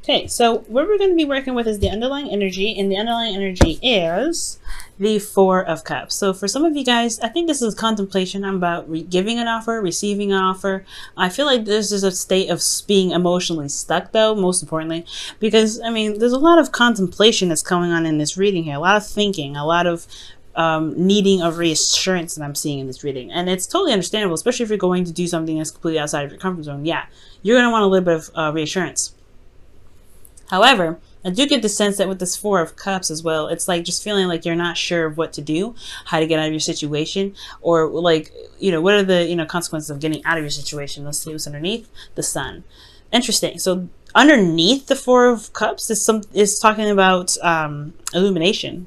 Okay, so what we're going to be working with is the underlying energy, and the underlying energy is the Four of Cups. So for some of you guys, I think this is contemplation. I'm about giving an offer, receiving an offer. I feel like this is a state of being emotionally stuck, though, most importantly, because, I mean, there's a lot of contemplation that's going on in this reading here, a lot of thinking, a lot of needing of reassurance that I'm seeing in this reading. And it's totally understandable, especially if you're going to do something that's completely outside of your comfort zone. Yeah, you're going to want a little bit of reassurance. However, I do get the sense that with this Four of Cups as well, it's like just feeling like you're not sure of what to do, how to get out of your situation, or like, what are the, consequences of getting out of your situation. Let's see what's underneath. The Sun. Interesting. So underneath the Four of Cups is talking about illumination,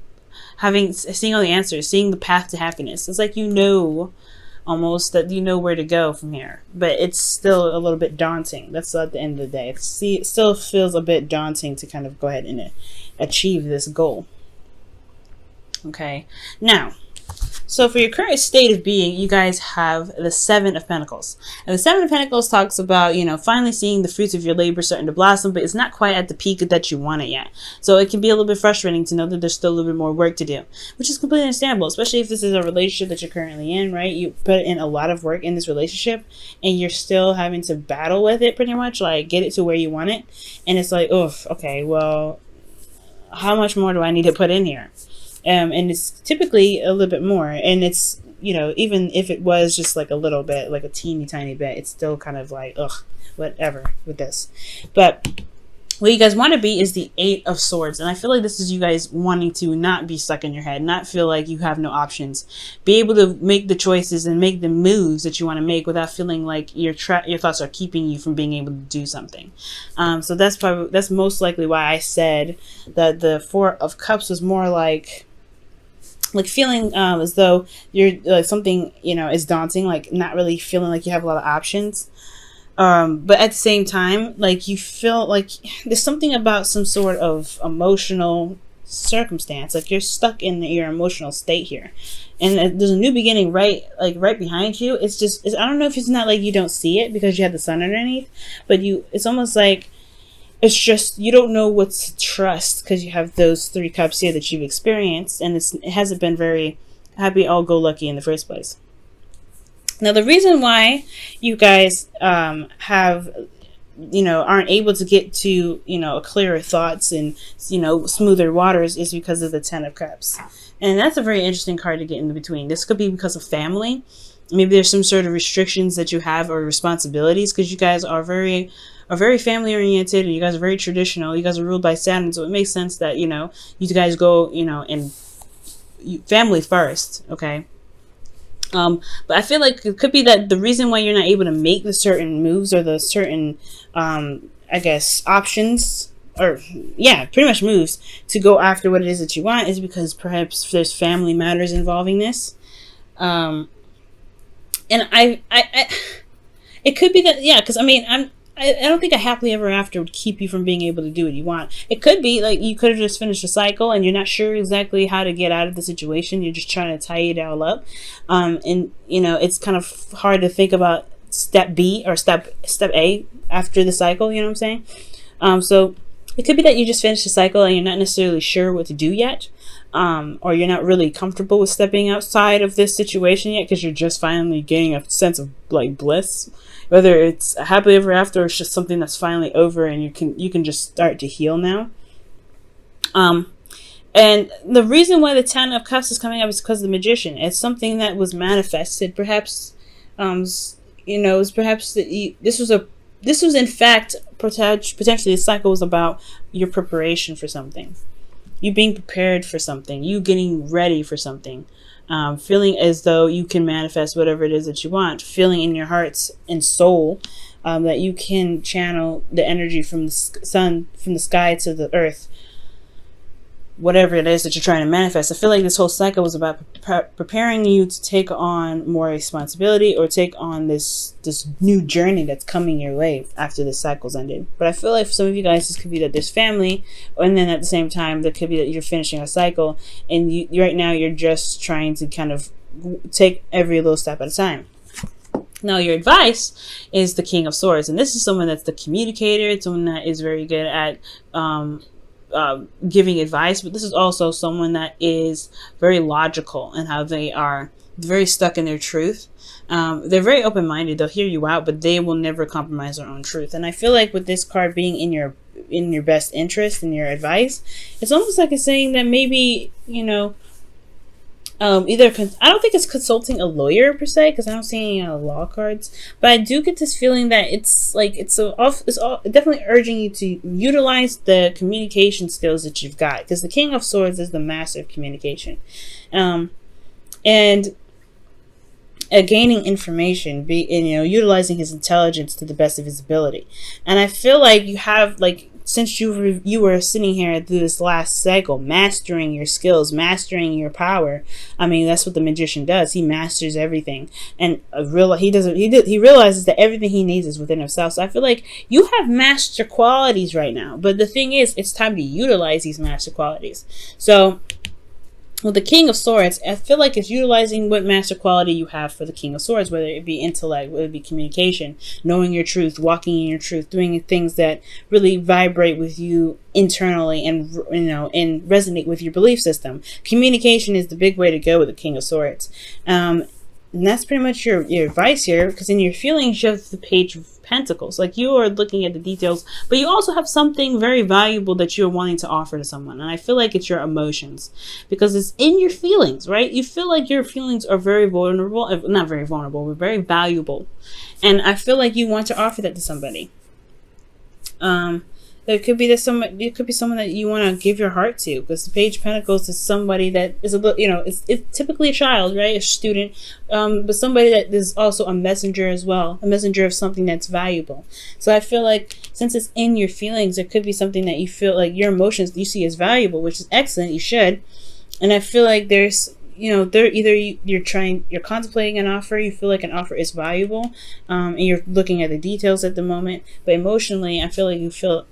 seeing all the answers, seeing the path to happiness. It's like almost that you know where to go from here, but it's still a little bit daunting. That's at the end of the day. It still feels a bit daunting to kind of go ahead and achieve this goal. Okay, now, so for your current state of being, you guys have the Seven of Pentacles. And the Seven of Pentacles talks about, finally seeing the fruits of your labor starting to blossom, but it's not quite at the peak that you want it yet. So it can be a little bit frustrating to know that there's still a little bit more work to do, which is completely understandable, especially if this is a relationship that you're currently in, right? You put in a lot of work in this relationship and you're still having to battle with it pretty much, like get it to where you want it. And it's like, oof, okay, well, how much more do I need to put in here? And it's typically a little bit more, and it's, even if it was just like a little bit, like a teeny tiny bit, it's still kind of like, ugh, whatever with this. But what you guys want to be is the Eight of Swords, and I feel like this is you guys wanting to not be stuck in your head, not feel like you have no options, be able to make the choices and make the moves that you want to make without feeling like your thoughts are keeping you from being able to do something. So that's most likely why I said that the Four of Cups was more like feeling as though you're something is daunting, like not really feeling like you have a lot of options, but at the same time, like you feel like there's something about some sort of emotional circumstance, like you're stuck in your emotional state here, and there's a new beginning right behind you. It's I don't know if it's not like you don't see it because you have the Sun underneath, but it's almost like it's just you don't know what to trust because you have those Three Cups here that you've experienced, and it hasn't been very happy-go-lucky in the first place. Now, the reason why you guys aren't able to get to clearer thoughts and smoother waters is because of the Ten of Cups, and that's a very interesting card to get in between. This could be because of family. Maybe there's some sort of restrictions that you have or responsibilities because you guys are very family oriented, and you guys are very traditional. You guys are ruled by Saturn, so it makes sense that you guys go in family first. Okay, but I feel like it could be that the reason why you're not able to make the certain moves or the certain I guess options, or pretty much moves to go after what it is that you want, is because perhaps there's family matters involving this. And I it could be that, because I don't think a happily ever after would keep you from being able to do what you want. It could be like you could have just finished a cycle and you're not sure exactly how to get out of the situation. You're just trying to tie it all up. And it's kind of hard to think about step B or step A after the cycle, you know what I'm saying? So it could be that you just finished the cycle and you're not necessarily sure what to do yet. Or you're not really comfortable with stepping outside of this situation yet because you're just finally getting a sense of like bliss. Whether it's a happily ever after or it's just something that's finally over and you can just start to heal now. And the reason why the Ten of Cups is coming up is because of the Magician. It's something that was manifested. Perhaps, it's perhaps that this was in fact potentially the cycle was about your preparation for something, you being prepared for something, you getting ready for something. Feeling as though you can manifest whatever it is that you want, feeling in your heart and soul that you can channel the energy from the sun, from the sky to the earth, whatever it is that you're trying to manifest. I feel like this whole cycle was about preparing you to take on more responsibility or take on this new journey that's coming your way after this cycle's ended. But I feel like for some of you guys, this could be that there's family, and then at the same time, there could be that you're finishing a cycle, and you right now you're just trying to kind of take every little step at a time. Now, your advice is the King of Swords, and this is someone that's the communicator. It's someone that is very good at giving advice, but this is also someone that is very logical in how they are very stuck in their truth. They're very open-minded. They'll hear you out, but they will never compromise their own truth. And I feel like with this card being in your best interest and your advice, it's almost like it's saying that maybe, you know, either I don't think it's consulting a lawyer per se, because I don't see any law cards, but I do get this feeling that it's like it's definitely urging you to utilize the communication skills that you've got, because the King of Swords is the master of communication, and gaining information, utilizing his intelligence to the best of his ability. And I feel like you have, like, since you were sitting here through this last cycle, mastering your skills, mastering your power. I mean, that's what the magician does. He masters everything, and he realizes that everything he needs is within himself. So I feel like you have master qualities right now, but the thing is, it's time to utilize these master qualities. So with the King of Swords, I feel like it's utilizing what master quality you have for the King of Swords, whether it be intellect, whether it be communication, knowing your truth, walking in your truth, doing things that really vibrate with you internally and, and resonate with your belief system. Communication is the big way to go with the King of Swords. And that's pretty much your advice here, because in your feelings, you have the Page of Pentacles. Like, you are looking at the details, but you also have something very valuable that you're wanting to offer to someone. And I feel like it's your emotions, because it's in your feelings, right? You feel like your feelings are very vulnerable, not very vulnerable, but very valuable. And I feel like you want to offer that to somebody. It could be someone that you want to give your heart to, because the Page of Pentacles is somebody that is a little, it's typically a child, right? A student, but somebody that is also a messenger as well, a messenger of something that's valuable. So I feel like since it's in your feelings, it could be something that you feel like your emotions you see as valuable, which is excellent. You should. And I feel like there's, you're contemplating an offer, you feel like an offer is valuable, and you're looking at the details at the moment, but emotionally, I feel like you feel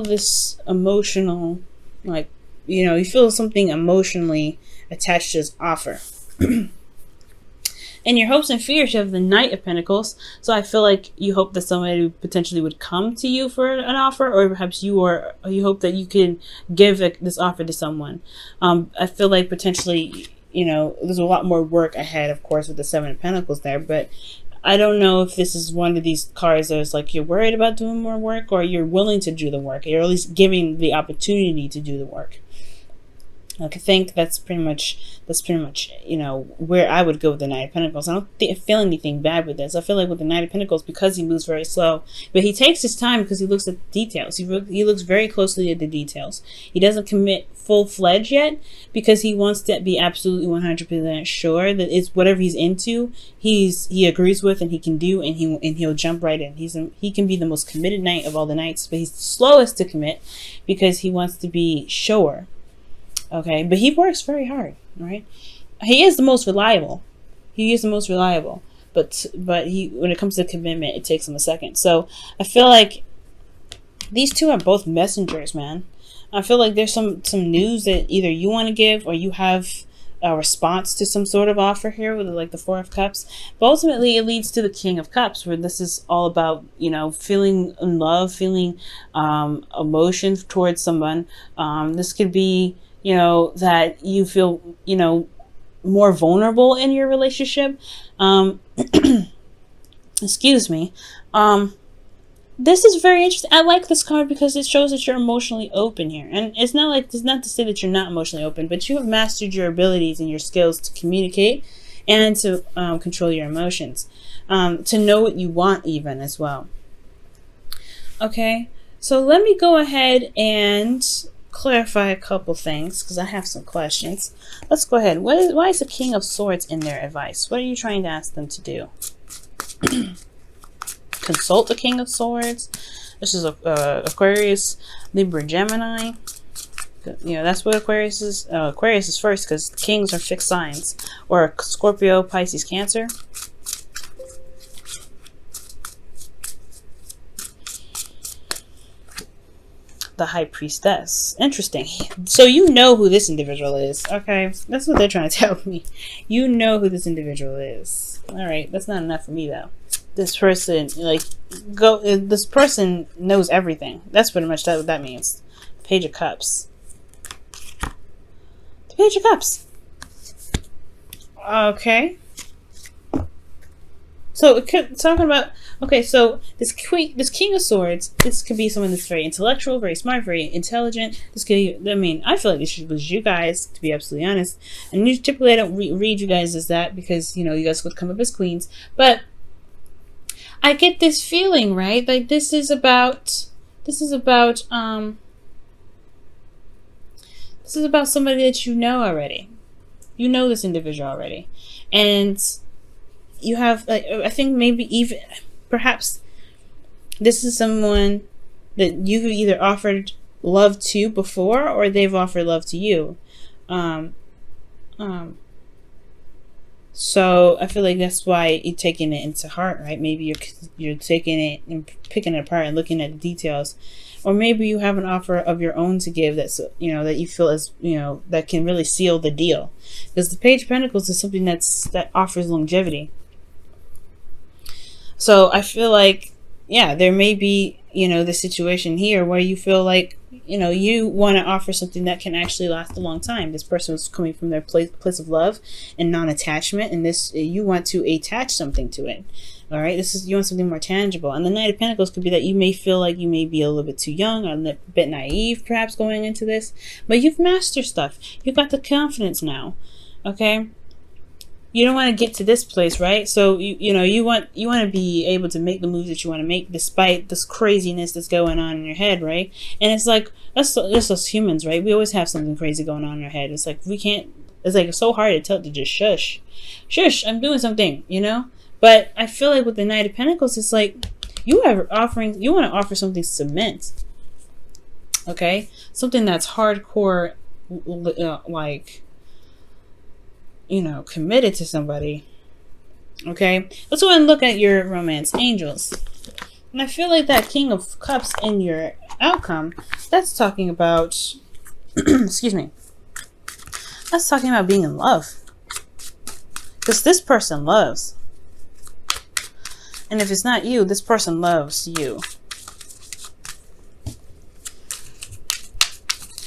this emotional, like, you feel something emotionally attached to this offer. In your hopes and fears, you have the Knight of Pentacles. So I feel like you hope that somebody potentially would come to you for an offer, or perhaps you hope that you can give this offer to someone. I feel like potentially, there's a lot more work ahead, of course, with the Seven of Pentacles there, but I don't know if this is one of these cards that's like you're worried about doing more work, or you're willing to do the work, or at least giving the opportunity to do the work. I think that's pretty much where I would go with the Knight of Pentacles. I don't feel anything bad with this. I feel like with the Knight of Pentacles, because he moves very slow, but he takes his time because he looks at the details. He looks very closely at the details. He doesn't commit full-fledged yet, because he wants to be absolutely 100% sure that it's whatever he's into, he agrees with and he can do, and he'll jump right in. He can be the most committed knight of all the knights, but he's the slowest to commit because he wants to be sure. Okay, but he works very hard, right? He is the most reliable. But when it comes to commitment, it takes him a second. So I feel like these two are both messengers, man. I feel like there's some news that either you want to give, or you have a response to some sort of offer here with like the Four of Cups. But ultimately, it leads to the King of Cups, where this is all about, feeling in love, feeling emotion towards someone. This could be, that you feel, more vulnerable in your relationship. Excuse me. This is very interesting. I like this card because it shows that you're emotionally open here. And it's not to say that you're not emotionally open, but you have mastered your abilities and your skills to communicate and to control your emotions. To know what you want even as well. Okay, so let me go ahead and clarify a couple things, because I have some questions. Let's go ahead. Why is the King of Swords in their advice? What are you trying to ask them to do? Consult the King of Swords. This is Aquarius, Libra, Gemini. That's what Aquarius is. Aquarius is first, because kings are fixed signs. Or Scorpio, Pisces, Cancer. The High Priestess. Interesting. So you know who this individual is. Okay, that's what they're trying to tell me. You know who this individual is. All right, that's not enough for me though. This person, this person knows everything. That's pretty much what that means. Page of Cups. The Page of Cups. Okay. So talking about, okay, so this King of Swords, this could be someone that's very intellectual, very smart, very intelligent. This could, I mean, I feel like this was you guys, to be absolutely honest. And typically I don't read you guys as that because, you know, you guys would come up as queens. But I get this feeling, right? Like this is about somebody that you know already. You know this individual already. And you have, I think maybe even, perhaps this is someone that you've either offered love to before or they've offered love to you. So I feel like that's why you're taking it into heart, right? Maybe you're taking it and picking it apart and looking at the details. Or maybe you have an offer of your own to give that's, you know, that you feel is, you know, that can really seal the deal. Because the Page of Pentacles is something that offers longevity. So I feel like, yeah, there may be, you know, the situation here where you feel like, you know, you want to offer something that can actually last a long time. This person was coming from their place of love and non-attachment, and this, you want to attach something to it. All right, you want something more tangible. And the Knight of Pentacles could be that you may feel like you may be a little bit too young, or a bit naive, perhaps, going into this, but you've mastered stuff. You've got the confidence now. Okay. You don't want to get to this place, right? So you want to be able to make the moves that you want to make despite this craziness that's going on in your head, right? And it's like that's us humans, right? We always have something crazy going on in our head. It's like we can't. It's like it's so hard to tell to just shush. I'm doing something, you know. But I feel like with the Knight of Pentacles, it's like you want to offer something cement, okay? Something that's hardcore, like, you know, committed to somebody. Okay, let's go ahead and look at your romance angels. And I feel like that King of Cups in your outcome, that's talking about excuse me, that's talking about being in love, because this person loves, and if it's not you, this person loves you.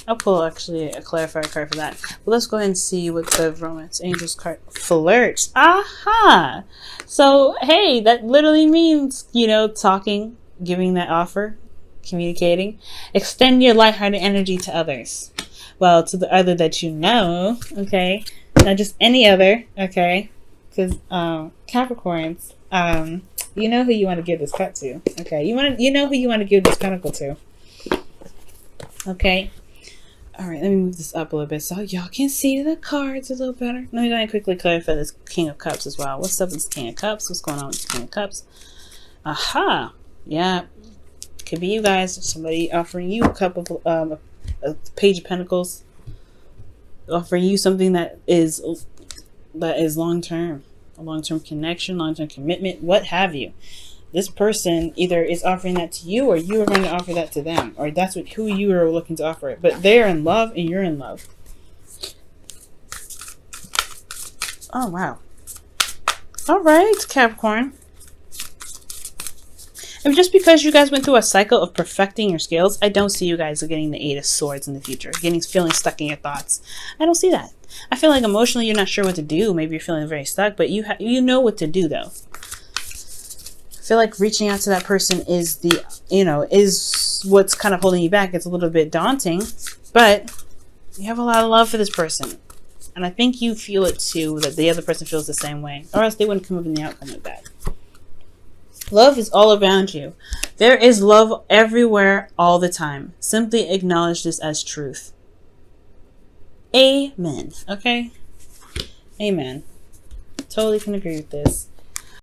I'll pull actually a clarifier card for that. But let's go ahead and see what the Romance Angels card flirts. Aha! So, hey, that literally means, you know, talking, giving that offer, communicating. Extend your lighthearted energy to others. Well, to the other that you know, okay? Not just any other, okay? Because Capricorns, you know who you want to give this cup to, okay? You know who you want to give this pentacle to, okay? All right, let me move this up a little bit so y'all can see the cards a little better. Let me go ahead and quickly clarify this King of Cups as well. What's up with this King of Cups? What's going on with this King of Cups? Aha! Yeah, could be you guys. Somebody offering you a cup of a Page of Pentacles, offering you something that is long-term, a long-term connection, long-term commitment, what have you. This person either is offering that to you, or you are going to offer that to them, or that's who you are looking to offer it. But they're in love and you're in love. Oh, wow. All right, Capricorn. And just because you guys went through a cycle of perfecting your skills, I don't see you guys getting the 8 of Swords in the future, feeling stuck in your thoughts. I don't see that. I feel like emotionally you're not sure what to do. Maybe you're feeling very stuck, but you know what to do, though. I feel like reaching out to that person is is what's kind of holding you back. It's a little bit daunting, but you have a lot of love for this person. And I think you feel it too, that the other person feels the same way, or else they wouldn't come up in the outcome like that. Love is all around you. There is love everywhere all the time. Simply acknowledge this as truth. Amen. Okay? Amen. Totally can agree with this.